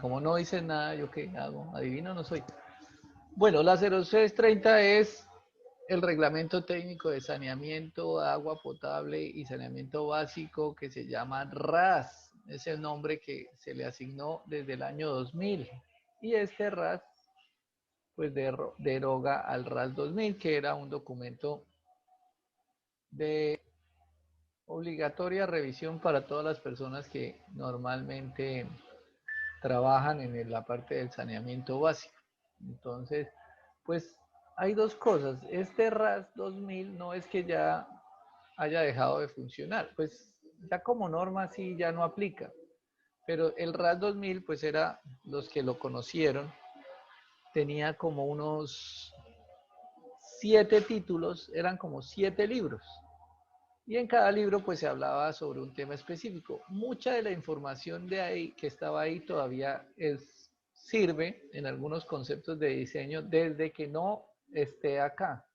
como no dicen nada, ¿yo qué hago? Adivino, no soy. Bueno, la 0630 es el reglamento técnico de saneamiento, agua potable y saneamiento básico que se llama RAS. Es el nombre que se le asignó desde el año 2000. Y este RAS pues deroga al RAS 2000, que era un documento de obligatoria revisión para todas las personas que normalmente trabajan en la parte del saneamiento básico. Entonces, pues hay dos cosas. Este RAS 2000 no es que ya haya dejado de funcionar, pues ya como norma sí ya no aplica, pero el RAS 2000 pues era, los que lo conocieron, tenía como unos 7 títulos, eran como 7 libros. Y en cada libro pues se hablaba sobre un tema específico. Mucha de la información de ahí que estaba ahí todavía sirve en algunos conceptos de diseño desde que no esté acá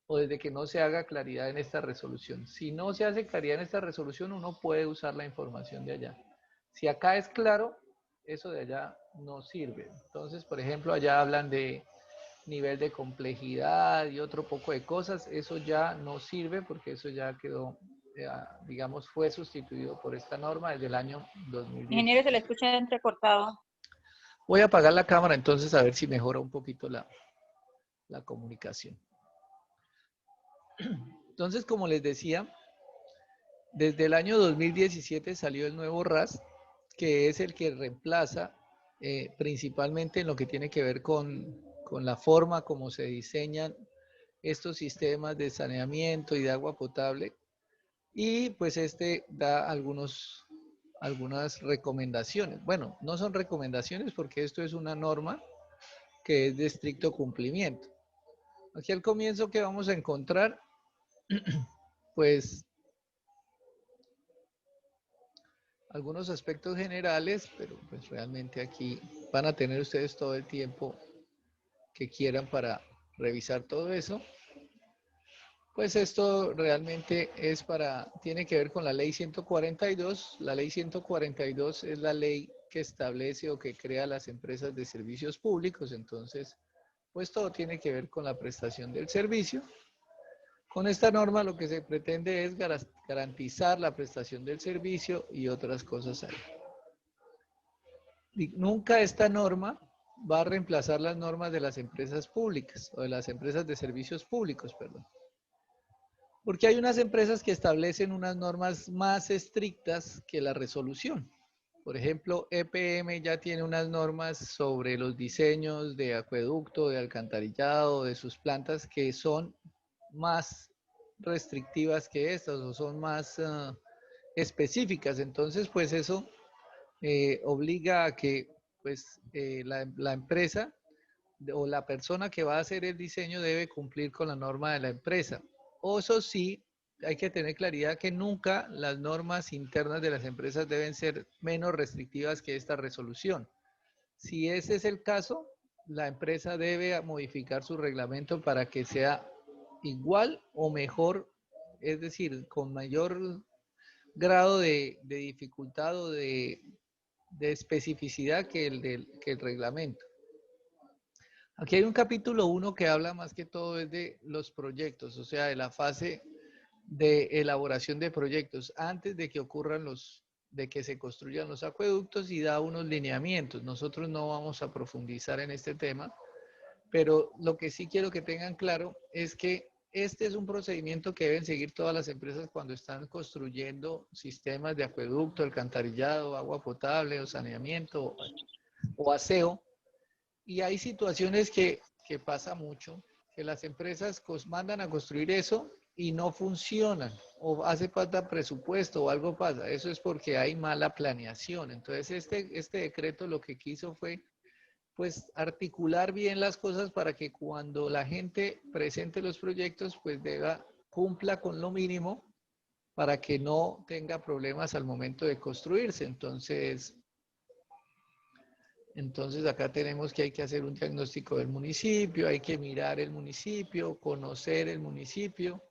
o desde que no se haga claridad en esta resolución. Si no se hace claridad en esta resolución, uno puede usar la información de allá. Si acá es claro, eso de allá no sirve. Entonces, por ejemplo, allá hablan de nivel de complejidad y otro poco de cosas, eso ya no sirve porque eso ya quedó, digamos, fue sustituido por esta norma desde el año 2010. Ingeniero, se le escucha entrecortado. Voy a apagar la cámara entonces a ver si mejora un poquito la comunicación. Entonces, como les decía, desde el año 2017 salió el nuevo RAS, que es el que reemplaza principalmente en lo que tiene que ver con la forma como se diseñan estos sistemas de saneamiento y de agua potable. Y pues este da algunas recomendaciones. Bueno, no son recomendaciones porque esto es una norma que es de estricto cumplimiento. Aquí al comienzo que vamos a encontrar, pues algunos aspectos generales, pero pues realmente aquí van a tener ustedes todo el tiempo que quieran para revisar todo eso. Pues esto realmente tiene que ver con la ley 142. La ley 142 es la ley que establece o que crea las empresas de servicios públicos. Entonces, pues todo tiene que ver con la prestación del servicio. Con esta norma lo que se pretende es garantizar la prestación del servicio y otras cosas ahí. Y nunca esta norma va a reemplazar las normas de las empresas públicas o de las empresas de servicios públicos, perdón. Porque hay unas empresas que establecen unas normas más estrictas que la resolución. Por ejemplo, EPM ya tiene unas normas sobre los diseños de acueducto, de alcantarillado, de sus plantas que son más restrictivas que estas o son más específicas. Entonces, pues eso obliga a que pues, la empresa o la persona que va a hacer el diseño debe cumplir con la norma de la empresa. O eso sí, hay que tener claridad que nunca las normas internas de las empresas deben ser menos restrictivas que esta resolución. Si ese es el caso, la empresa debe modificar su reglamento para que sea igual o mejor, es decir, con mayor grado de dificultad o de especificidad que el reglamento. Aquí hay un capítulo 1 que habla más que todo es de los proyectos, o sea, de la fase de elaboración de proyectos antes de que de que se construyan los acueductos y da unos lineamientos. Nosotros no vamos a profundizar en este tema, pero lo que sí quiero que tengan claro es que este es un procedimiento que deben seguir todas las empresas cuando están construyendo sistemas de acueducto, alcantarillado, agua potable o saneamiento o aseo. Y hay situaciones que pasa mucho, que las empresas mandan a construir eso y no funcionan, o hace falta presupuesto o algo pasa. Eso es porque hay mala planeación. Entonces, este decreto lo que quiso fue, pues, articular bien las cosas para que cuando la gente presente los proyectos, pues, cumpla con lo mínimo para que no tenga problemas al momento de construirse. Entonces acá tenemos que hay que hacer un diagnóstico del municipio, hay que mirar el municipio, conocer el municipio,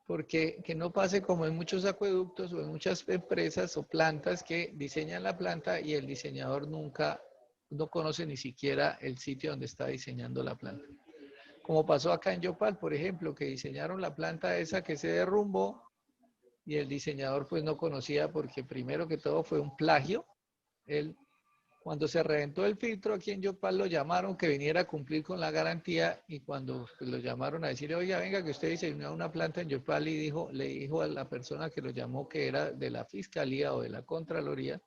porque que no pase como en muchos acueductos o en muchas empresas o plantas que diseñan la planta y el diseñador nunca no conoce ni siquiera el sitio donde está diseñando la planta. Como pasó acá en Yopal, por ejemplo, que diseñaron la planta esa que se derrumbó y el diseñador pues no conocía porque primero que todo fue un plagio. Él, cuando se reventó el filtro aquí en Yopal lo llamaron que viniera a cumplir con la garantía y cuando pues, lo llamaron a decirle, oiga, venga que usted diseñó una planta en Yopal y le dijo a la persona que lo llamó que era de la Fiscalía o de la Contraloría,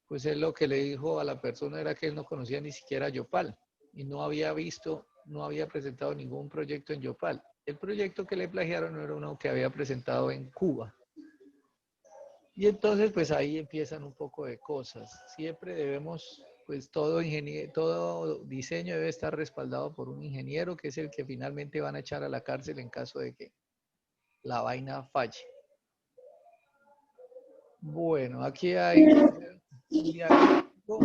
pues él lo que le dijo a la persona era que él no conocía ni siquiera Yopal y no había visto, no había presentado ningún proyecto en Yopal. El proyecto que le plagiaron era uno que había presentado en Cuba. Y entonces, pues ahí empiezan un poco de cosas. Siempre debemos, pues todo diseño debe estar respaldado por un ingeniero, que es el que finalmente van a echar a la cárcel en caso de que la vaina falle. Bueno, aquí hay un diagnóstico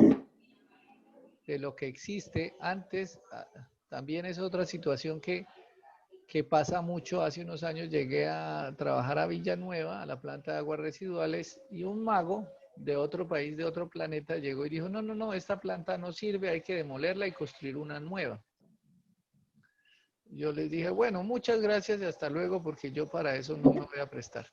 de lo que existe antes. También es otra situación que pasa mucho. Hace unos años llegué a trabajar a Villanueva, a la planta de aguas residuales, y un mago de otro país, de otro planeta, llegó y dijo, no, no, no, esta planta no sirve, hay que demolerla y construir una nueva. Yo les dije, bueno, muchas gracias y hasta luego, porque yo para eso no me voy a prestar.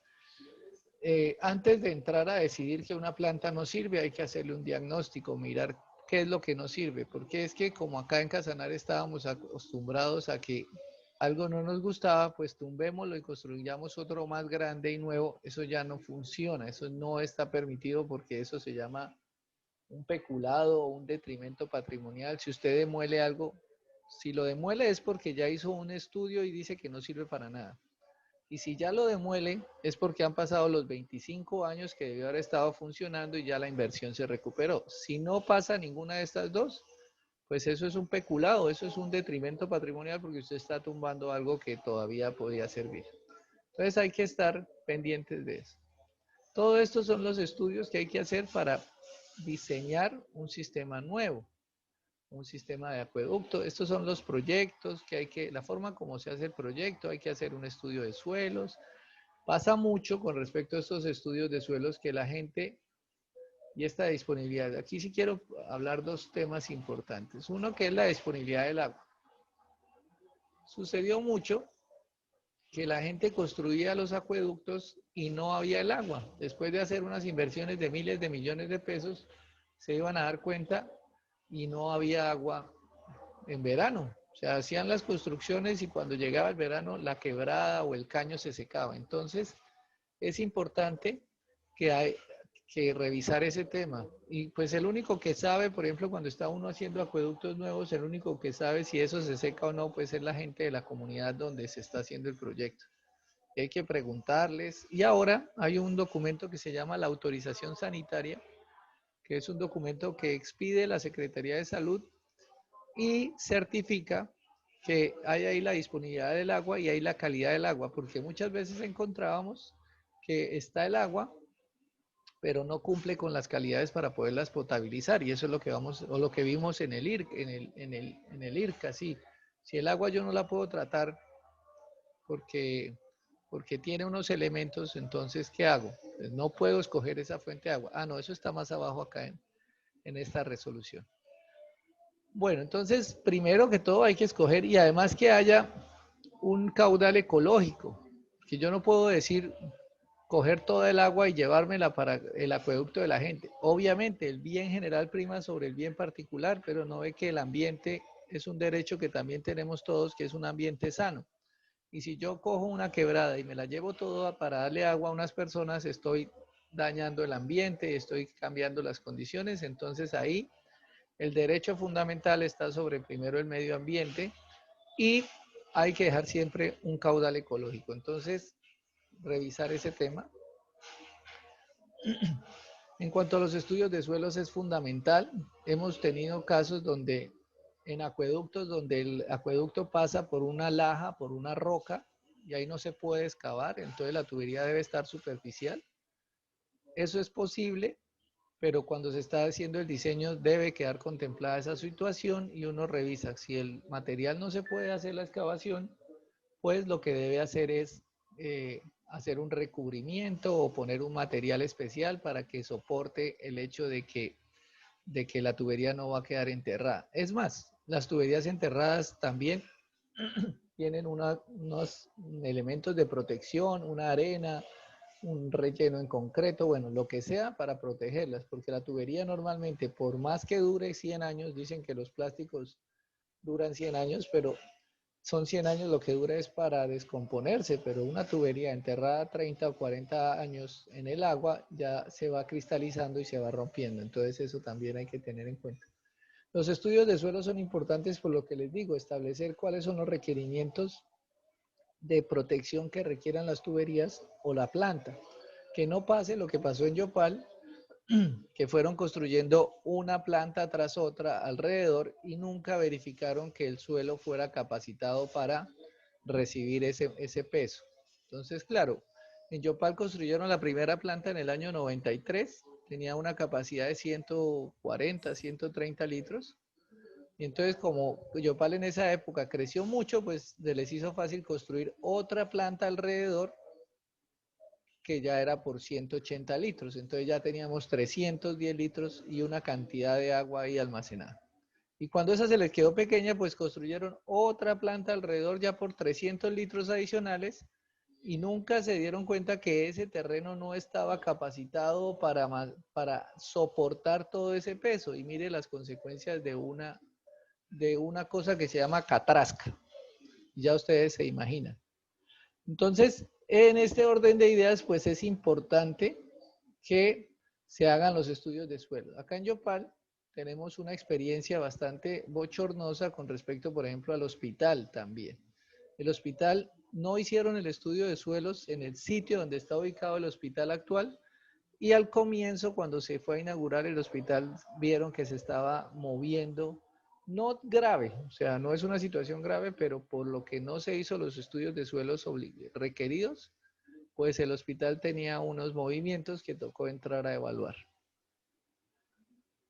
Antes de entrar a decidir que una planta no sirve, hay que hacerle un diagnóstico, mirar qué es lo que no sirve, porque es que como acá en Casanar estábamos acostumbrados a que algo no nos gustaba, pues tumbémoslo y construyamos otro más grande y nuevo, eso ya no funciona, eso no está permitido porque eso se llama un peculado o un detrimento patrimonial. Si usted demuele algo, si lo demuele es porque ya hizo un estudio y dice que no sirve para nada. Y si ya lo demuele, es porque han pasado los 25 años que debió haber estado funcionando y ya la inversión se recuperó. Si no pasa ninguna de estas dos, pues eso es un peculado, eso es un detrimento patrimonial porque usted está tumbando algo que todavía podía servir. Entonces hay que estar pendientes de eso. Todo esto son los estudios que hay que hacer para diseñar un sistema nuevo, un sistema de acueducto. Estos son los proyectos que hay que, la forma como se hace el proyecto, hay que hacer un estudio de suelos. Pasa mucho con respecto a estos estudios de suelos que la gente y esta disponibilidad. Aquí sí quiero hablar dos temas importantes. Uno que es la disponibilidad del agua. Sucedió mucho que la gente construía los acueductos y no había el agua. Después de hacer unas inversiones de miles de millones de pesos, se iban a dar cuenta y no había agua en verano. O sea, hacían las construcciones y cuando llegaba el verano, la quebrada o el caño se secaba. Entonces, es importante que hay que revisar ese tema. Y pues el único que sabe, por ejemplo, cuando está uno haciendo acueductos nuevos, el único que sabe si eso se seca o no, pues es la gente de la comunidad donde se está haciendo el proyecto. Y hay que preguntarles. Y ahora hay un documento que se llama la autorización sanitaria, que es un documento que expide la Secretaría de Salud y certifica que hay ahí la disponibilidad del agua y hay la calidad del agua, porque muchas veces encontrábamos que está el agua, pero no cumple con las calidades para poderlas potabilizar, y eso es lo que vamos, o lo que vimos en el IRCA, sí. Si el agua yo no la puedo tratar porque, porque tiene unos elementos, entonces, ¿qué hago? Pues no puedo escoger esa fuente de agua. Ah, no, eso está más abajo acá en esta resolución. Bueno, entonces, primero que todo hay que escoger y además que haya un caudal ecológico, que yo no puedo decir coger toda el agua y llevármela para el acueducto de la gente. Obviamente, el bien general prima sobre el bien particular, pero no ve que el ambiente es un derecho que también tenemos todos, que es un ambiente sano. Y si yo cojo una quebrada y me la llevo toda para darle agua a unas personas, estoy dañando el ambiente, estoy cambiando las condiciones, entonces ahí el derecho fundamental está sobre primero el medio ambiente y hay que dejar siempre un caudal ecológico. Entonces, revisar ese tema. En cuanto a los estudios de suelos es fundamental. Hemos tenido casos donde en acueductos, donde el acueducto pasa por una laja, por una roca, y ahí no se puede excavar, entonces la tubería debe estar superficial. Eso es posible, pero cuando se está haciendo el diseño debe quedar contemplada esa situación y uno revisa. Si el material no se puede hacer la excavación, pues lo que debe hacer es hacer un recubrimiento o poner un material especial para que soporte el hecho de que de que la tubería no va a quedar enterrada. Es más, las tuberías enterradas también tienen unos elementos de protección, una arena, un relleno en concreto, bueno, lo que sea para protegerlas, porque la tubería normalmente, por más que dure 100 años, dicen que los plásticos duran 100 años, pero son 100 años lo que dura es para descomponerse, pero una tubería enterrada 30 o 40 años en el agua ya se va cristalizando y se va rompiendo, entonces eso también hay que tener en cuenta. Los estudios de suelo son importantes por lo que les digo, establecer cuáles son los requerimientos de protección que requieran las tuberías o la planta. Que no pase lo que pasó en Yopal, que fueron construyendo una planta tras otra alrededor y nunca verificaron que el suelo fuera capacitado para recibir ese peso. Entonces, claro, en Yopal construyeron la primera planta en el año 93, tenía una capacidad de 140, 130 litros. Y entonces, como Yopal en esa época creció mucho, pues se les hizo fácil construir otra planta alrededor que ya era por 180 litros. Entonces ya teníamos 310 litros y una cantidad de agua ahí almacenada. Y cuando esa se les quedó pequeña, pues construyeron otra planta alrededor ya por 300 litros adicionales y nunca se dieron cuenta que ese terreno no estaba capacitado para soportar todo ese peso. Y mire las consecuencias de una cosa que se llama catrasca. Ya ustedes se imaginan. Entonces, en este orden de ideas, pues es importante que se hagan los estudios de suelo. Acá en Yopal tenemos una experiencia bastante bochornosa con respecto, por ejemplo, al hospital también. El hospital no hicieron el estudio de suelos en el sitio donde está ubicado el hospital actual y al comienzo, cuando se fue a inaugurar el hospital, vieron que se estaba moviendo, no grave, o sea, no es una situación grave, pero por lo que no se hizo los estudios de suelos requeridos, pues el hospital tenía unos movimientos que tocó entrar a evaluar.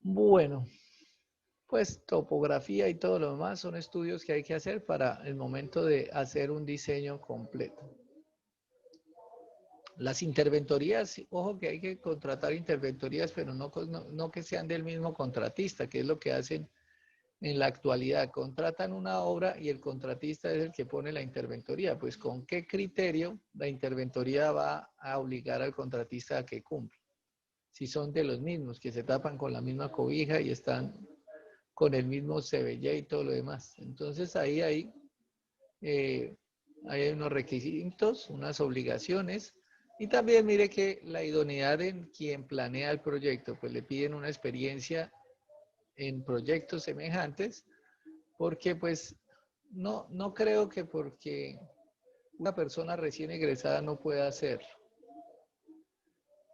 Bueno, pues topografía y todo lo demás son estudios que hay que hacer para el momento de hacer un diseño completo. Las interventorías, ojo que hay que contratar interventorías, pero no que sean del mismo contratista, que es lo que hacen en la actualidad. Contratan una obra y el contratista es el que pone la interventoría. Pues ¿con qué criterio la interventoría va a obligar al contratista a que cumpla? Si son de los mismos, que se tapan con la misma cobija y están con el mismo CBY y todo lo demás. Entonces eh, hay unos requisitos, unas obligaciones. Y también mire que la idoneidad en quien planea el proyecto, pues le piden una experiencia en proyectos semejantes, porque pues no creo que porque una persona recién egresada no pueda hacerlo.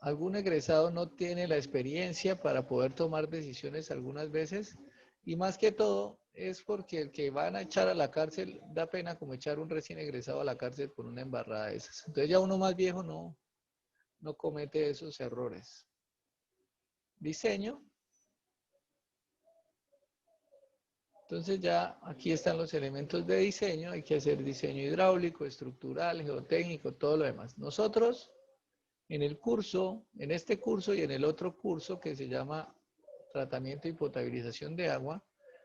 Algún egresado no tiene la experiencia para poder tomar decisiones algunas veces y más que todo es porque el que van a echar a la cárcel da pena como echar un recién egresado a la cárcel por una embarrada de esas. Entonces ya uno más viejo no comete esos errores. Diseño. Entonces ya aquí están los elementos de diseño. Hay que hacer diseño hidráulico, estructural, geotécnico, todo lo demás. Nosotros en el curso, en este curso y en el otro curso que se llama tratamiento y potabilización de agua,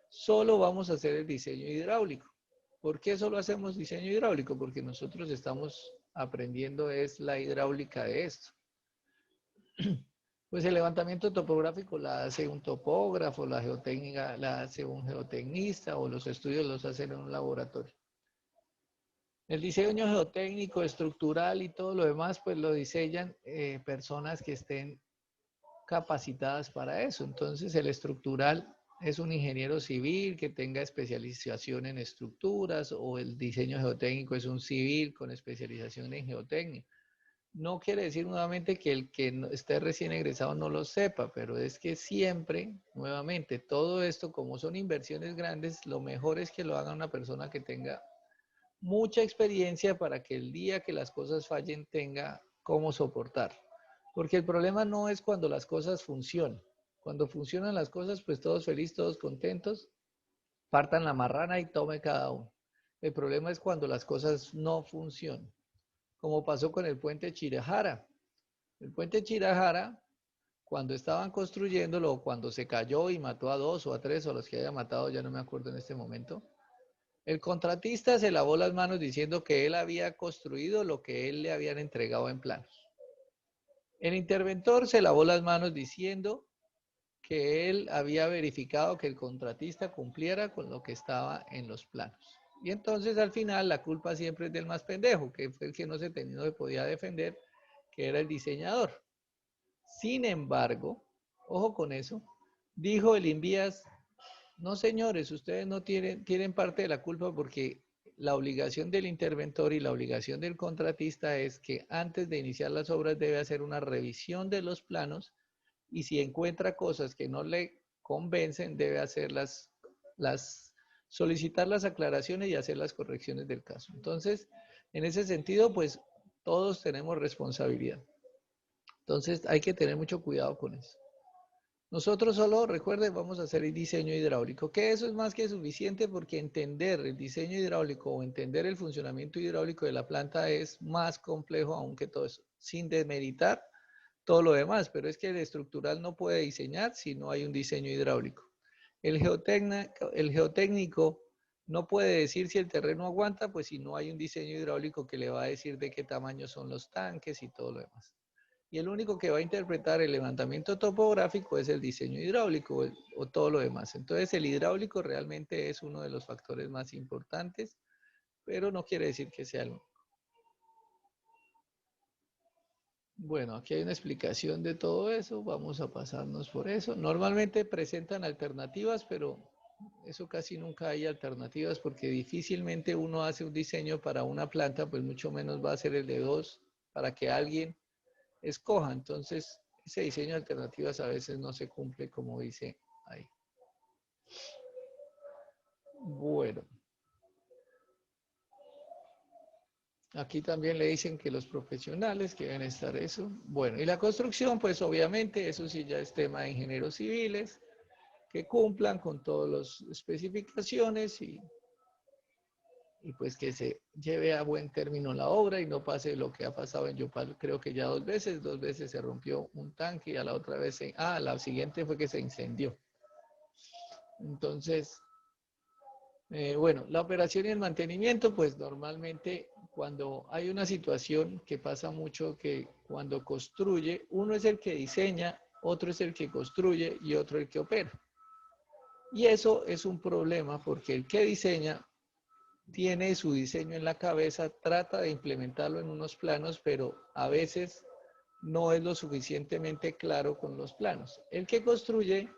solo vamos a hacer el diseño hidráulico. ¿Por qué solo hacemos diseño hidráulico? Porque nosotros estamos aprendiendo es la hidráulica de esto. Pues el levantamiento topográfico la hace un topógrafo, la geotécnica la hace un geotecnista o los estudios los hacen en un laboratorio. El diseño geotécnico, estructural y todo lo demás, pues lo diseñan personas que estén capacitadas para eso. Entonces el estructural es un ingeniero civil que tenga especialización en estructuras o el diseño geotécnico es un civil con especialización en geotécnica. No quiere decir nuevamente que el que esté recién egresado no lo sepa, pero es que siempre, nuevamente, todo esto, como son inversiones grandes, lo mejor es que lo haga una persona que tenga mucha experiencia para que el día que las cosas fallen tenga cómo soportar. Porque el problema no es cuando las cosas funcionan. Cuando funcionan las cosas, pues todos felices, todos contentos, partan la marrana y tome cada uno. El problema es cuando las cosas no funcionan, como pasó con el puente Chirajara. El puente Chirajara cuando estaban construyéndolo o cuando se cayó y mató a 2 o a 3 o a los que haya matado, ya no me acuerdo en este momento, el contratista se lavó las manos diciendo que él había construido lo que él le habían entregado en planos. El interventor se lavó las manos diciendo que él había verificado que el contratista cumpliera con lo que estaba en los planos. Y entonces al final la culpa siempre es del más pendejo, que fue el que no se podía defender, que era el diseñador. Sin embargo, ojo con eso, dijo el Invías, no señores, ustedes no tienen parte de la culpa porque la obligación del interventor y la obligación del contratista es que antes de iniciar las obras debe hacer una revisión de los planos y si encuentra cosas que no le convencen, debe hacer solicitar las aclaraciones y hacer las correcciones del caso. Entonces, en ese sentido, pues todos tenemos responsabilidad. Entonces, hay que tener mucho cuidado con eso. Nosotros solo, recuerden, vamos a hacer el diseño hidráulico, que eso es más que suficiente porque entender el diseño hidráulico o entender el funcionamiento hidráulico de la planta es más complejo aún que todo eso, sin demeritar todo lo demás, pero es que el estructural no puede diseñar si no hay un diseño hidráulico. El geotécnico no puede decir si el terreno aguanta, pues si no hay un diseño hidráulico que le va a decir de qué tamaño son los tanques y todo lo demás. Y el único que va a interpretar el levantamiento topográfico es el diseño hidráulico o todo lo demás. Entonces el hidráulico realmente es uno de los factores más importantes, pero no quiere decir que sea el único. Bueno, aquí hay una explicación de todo eso, vamos a pasarnos por eso. Normalmente presentan alternativas, pero eso casi nunca hay alternativas porque difícilmente uno hace un diseño para una planta, pues mucho menos va a ser el de dos para que alguien escoja. Entonces, ese diseño de alternativas a veces no se cumple como dice ahí. Bueno. Aquí también le dicen que los profesionales que deben estar eso. Bueno, y la construcción, pues obviamente eso sí ya es tema de ingenieros civiles, que cumplan con todas las especificaciones y pues que se lleve a buen término la obra y no pase lo que ha pasado en Yopal, creo que ya dos veces se rompió un tanque y a la otra vez, la siguiente fue que se incendió. Entonces, bueno, la operación y el mantenimiento, pues normalmente cuando hay una situación que pasa mucho que cuando construye, uno es el que diseña, otro es el que construye y otro el que opera. Y eso es un problema porque el que diseña tiene su diseño en la cabeza, trata de implementarlo en unos planos, pero a veces no es lo suficientemente claro con los planos. El que construye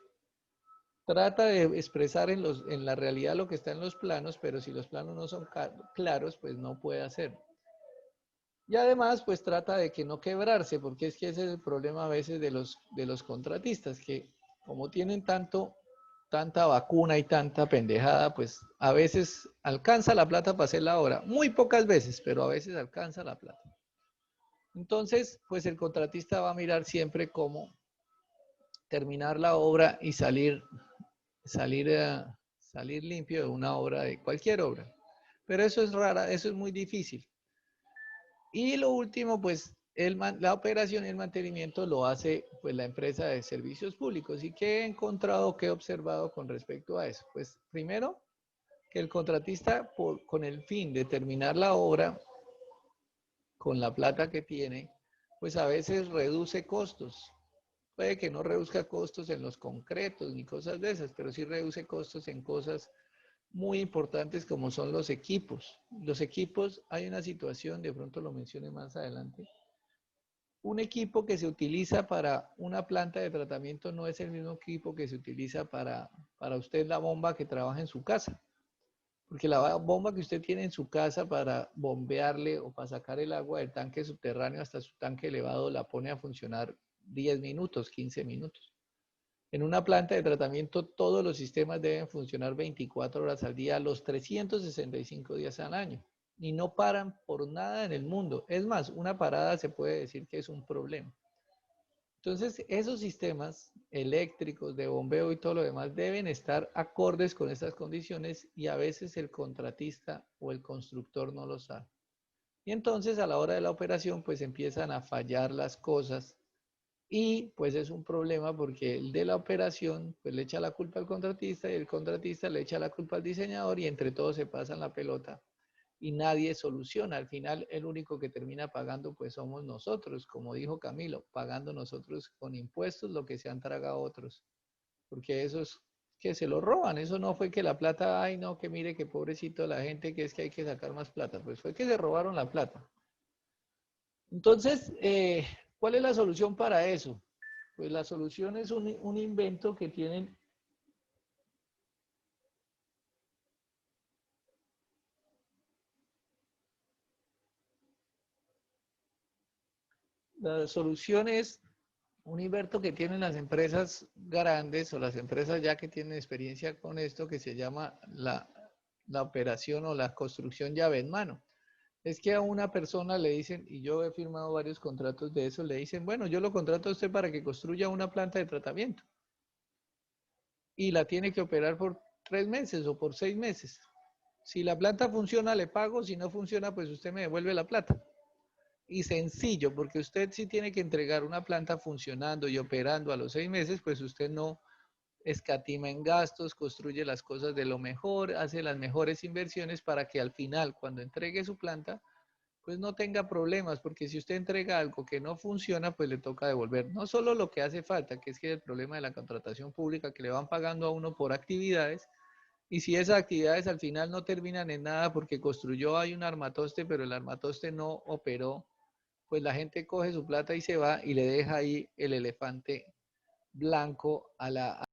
trata de expresar en la realidad lo que está en los planos, pero si los planos no son claros, pues no puede hacerlo. Y además, pues trata de que no quebrarse, porque es que ese es el problema a veces de los contratistas, que como tienen tanta vacuna y tanta pendejada, pues a veces alcanza la plata para hacer la obra. Muy pocas veces, pero a veces alcanza la plata. Entonces, pues el contratista va a mirar siempre cómo terminar la obra y salir limpio de una obra, de cualquier obra. Pero eso es rara, eso es muy difícil. Y lo último, pues la operación y el mantenimiento lo hace pues la empresa de servicios públicos. ¿Y qué he encontrado, qué he observado con respecto a eso? Pues primero, que el contratista con el fin de terminar la obra con la plata que tiene, pues a veces reduce costos. Puede que no reduzca costos en los concretos ni cosas de esas, pero sí reduce costos en cosas muy importantes como son los equipos. Los equipos, hay una situación, de pronto lo mencioné más adelante. Un equipo que se utiliza para una planta de tratamiento no es el mismo equipo que se utiliza para usted la bomba que trabaja en su casa. Porque la bomba que usted tiene en su casa para bombearle o para sacar el agua del tanque subterráneo hasta su tanque elevado la pone a funcionar 10 minutos, 15 minutos. En una planta de tratamiento todos los sistemas deben funcionar 24 horas al día, los 365 días al año. Y no paran por nada en el mundo. Es más, una parada se puede decir que es un problema. Entonces, esos sistemas eléctricos de bombeo y todo lo demás deben estar acordes con estas condiciones y a veces el contratista o el constructor no lo sabe. Y entonces a la hora de la operación pues empiezan a fallar las cosas Y pues es un problema porque el de la operación pues le echa la culpa al contratista y el contratista le echa la culpa al diseñador y entre todos se pasan la pelota y nadie soluciona. Al final el único que termina pagando pues somos nosotros, como dijo Camilo, pagando nosotros con impuestos lo que se han tragado otros, porque esos que se lo roban, eso no fue que la plata, ay no, que mire que pobrecito la gente, que es que hay que sacar más plata, pues fue que se robaron la plata. Entonces, ¿cuál es la solución para eso? Pues la solución es un invento que tienen. La solución es un invento que tienen las empresas grandes o las empresas ya que tienen experiencia con esto que se llama la operación o la construcción llave en mano. Es que a una persona le dicen, y yo he firmado varios contratos de eso, le dicen, bueno, yo lo contrato a usted para que construya una planta de tratamiento y la tiene que operar por 3 meses o por 6 meses. Si la planta funciona, le pago, si no funciona, pues usted me devuelve la plata. Y sencillo, porque usted si tiene que entregar una planta funcionando y operando a los 6 meses, pues usted no escatima en gastos, construye las cosas de lo mejor, hace las mejores inversiones para que al final, cuando entregue su planta, pues no tenga problemas, porque si usted entrega algo que no funciona, pues le toca devolver. No solo lo que hace falta, que es que el problema de la contratación pública, que le van pagando a uno por actividades, y si esas actividades al final no terminan en nada porque construyó hay un armatoste, pero el armatoste no operó, pues la gente coge su plata y se va y le deja ahí el elefante blanco a la,